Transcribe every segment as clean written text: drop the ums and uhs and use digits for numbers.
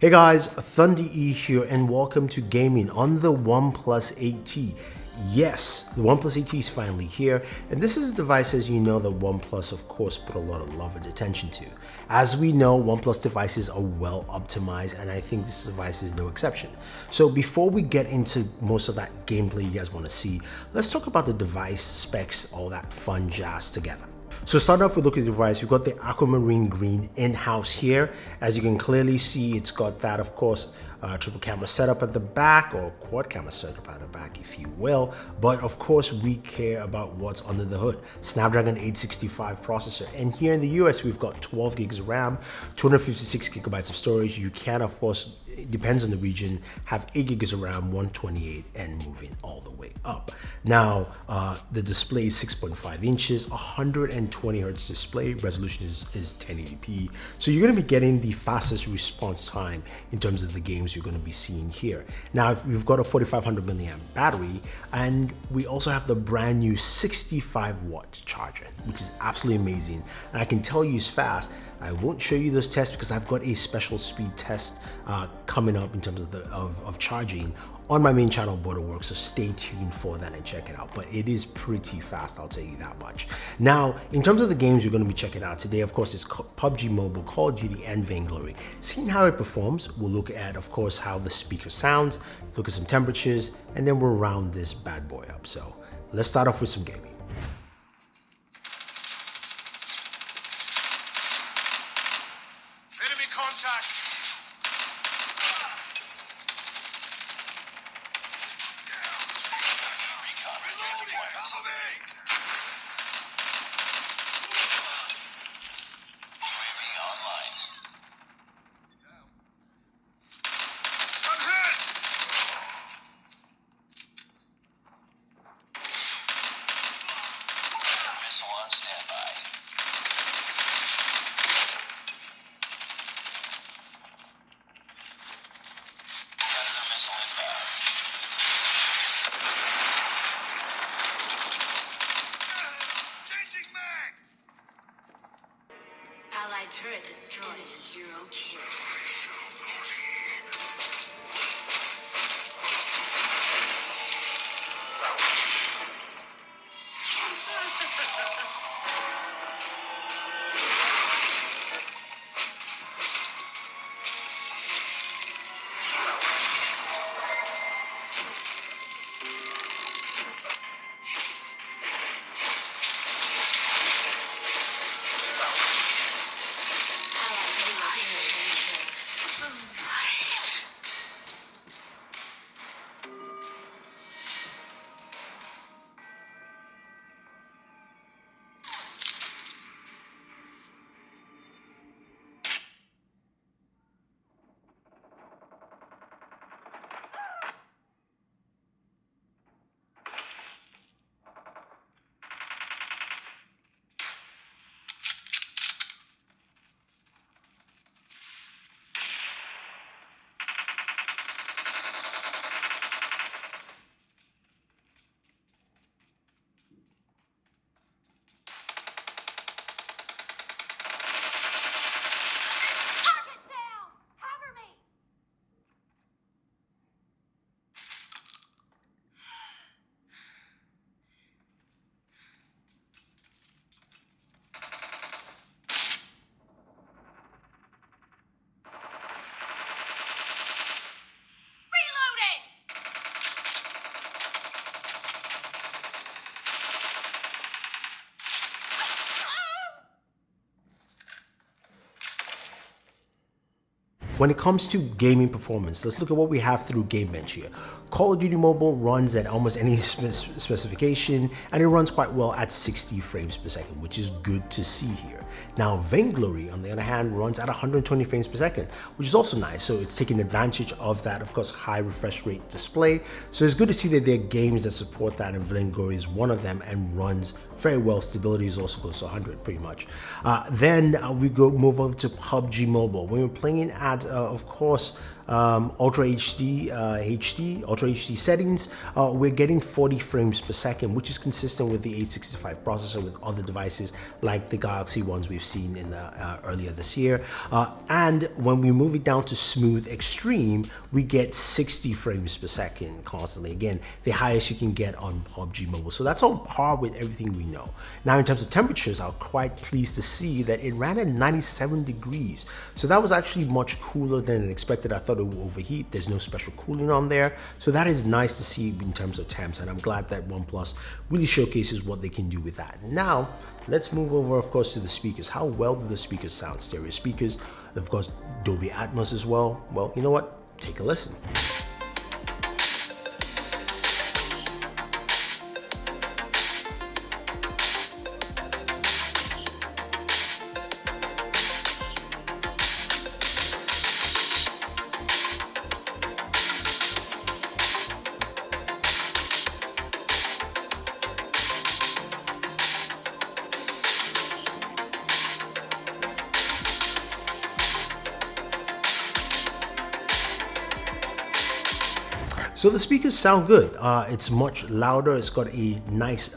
Hey guys, Thunder E here and welcome to gaming on the OnePlus 8T. Yes, the OnePlus 8T is finally here, and this is a device, as you know, that OnePlus of course put a lot of love and attention to. As we know, OnePlus devices are well optimized, and I think this device is no exception. So before we get into most of that gameplay you guys want to see, let's talk about the device specs, all that fun jazz together. So starting off with look at the device, we've got the aquamarine green in-house here. As you can clearly see, it's got that, of course, triple camera setup at the back, or quad camera setup at the back, if you will. But of course, we care about what's under the hood. Snapdragon 865 processor. And here in the US, we've got 12 gigs of RAM, 256 gigabytes of storage. You can, of course, it depends on the region, have 8 gigs of RAM, 128, and moving all the way up. Now, the display is 6.5 inches, 120 hertz display, resolution is 1080p. So you're going to be getting the fastest response time in terms of the games you're going to be seeing here. Now, we've got a 4500 milliamp battery, and we also have the brand new 65 watt charger, which is absolutely amazing. And I can tell you it's fast. I won't show you those tests because I've got a special speed test coming up in terms of charging on my main channel, Boored, so stay tuned for that and check it out. But it is pretty fast, I'll tell you that much. Now, in terms of the games you're going to be checking out today, of course, it's PUBG Mobile, Call of Duty, and Vainglory. Seeing how it performs, we'll look at, of course, how the speaker sounds, look at some temperatures, and then we'll round this bad boy up. So let's start off with some gaming. Contact! Allied turret destroyed. Hero kill. When it comes to gaming performance, let's look at what we have through Gamebench here. Call of Duty Mobile runs at almost any specification, and it runs quite well at 60 frames per second, which is good to see here. Now, Vainglory, on the other hand, runs at 120 frames per second, which is also nice. So it's taking advantage of that, of course, high refresh rate display. So it's good to see that there are games that support that, and Vainglory is one of them and runs very well. Stability is also close to 100 pretty much. Then we move over to PUBG Mobile. When we're playing at of course, Ultra HD settings, we're getting 40 frames per second, which is consistent with the 865 processor with other devices like the Galaxy ones we've seen in earlier this year. And when we move it down to smooth extreme, we get 60 frames per second constantly. Again, the highest you can get on PUBG Mobile. So that's on par with everything we know. Now, in terms of temperatures, I'm quite pleased to see that it ran at 97 degrees. So that was actually much cooler than expected. I thought it would overheat. There's no special cooling on there. So that is nice to see in terms of temps. And I'm glad that OnePlus really showcases what they can do with that. Now, let's move over, of course, to the speakers. How well do the speakers sound? Stereo speakers, of course, Dolby Atmos as well. Well, you know what? Take a listen. So the speakers sound good. It's much louder. It's got a nice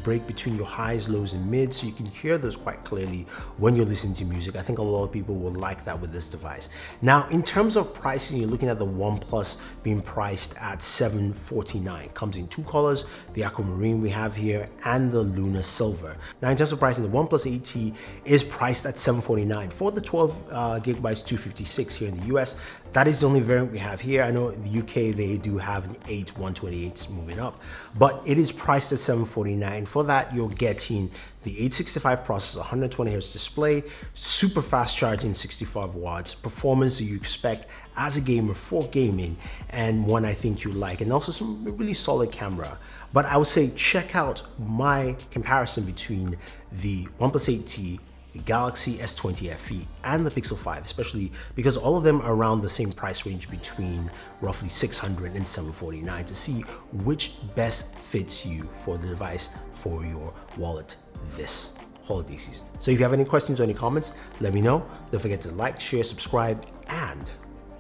break between your highs, lows, and mids, so you can hear those quite clearly when you're listening to music. I think a lot of people will like that with this device. Now, in terms of pricing, you're looking at the OnePlus being priced at $749. Comes in two colors, the aquamarine we have here and the lunar silver. Now, in terms of pricing, the OnePlus 8T is priced at $749 for the 12 gigabytes 256 here in the US. That is the only variant we have here. I know in the UK they do have an 8 128s moving up, but it is priced at $749. For that, you're getting the 865 processor, 120Hz display, super fast charging, 65 watts, performance that you expect as a gamer for gaming, and one I think you like, and also some really solid camera. But I would say check out my comparison between the OnePlus 8T, the Galaxy S20 FE, and the Pixel 5, especially because all of them are around the same price range between roughly $600 and $749, to see which best fits you for the device for your wallet this holiday season. So if you have any questions or any comments, let me know. Don't forget to like, share, subscribe, and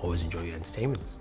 always enjoy your entertainment.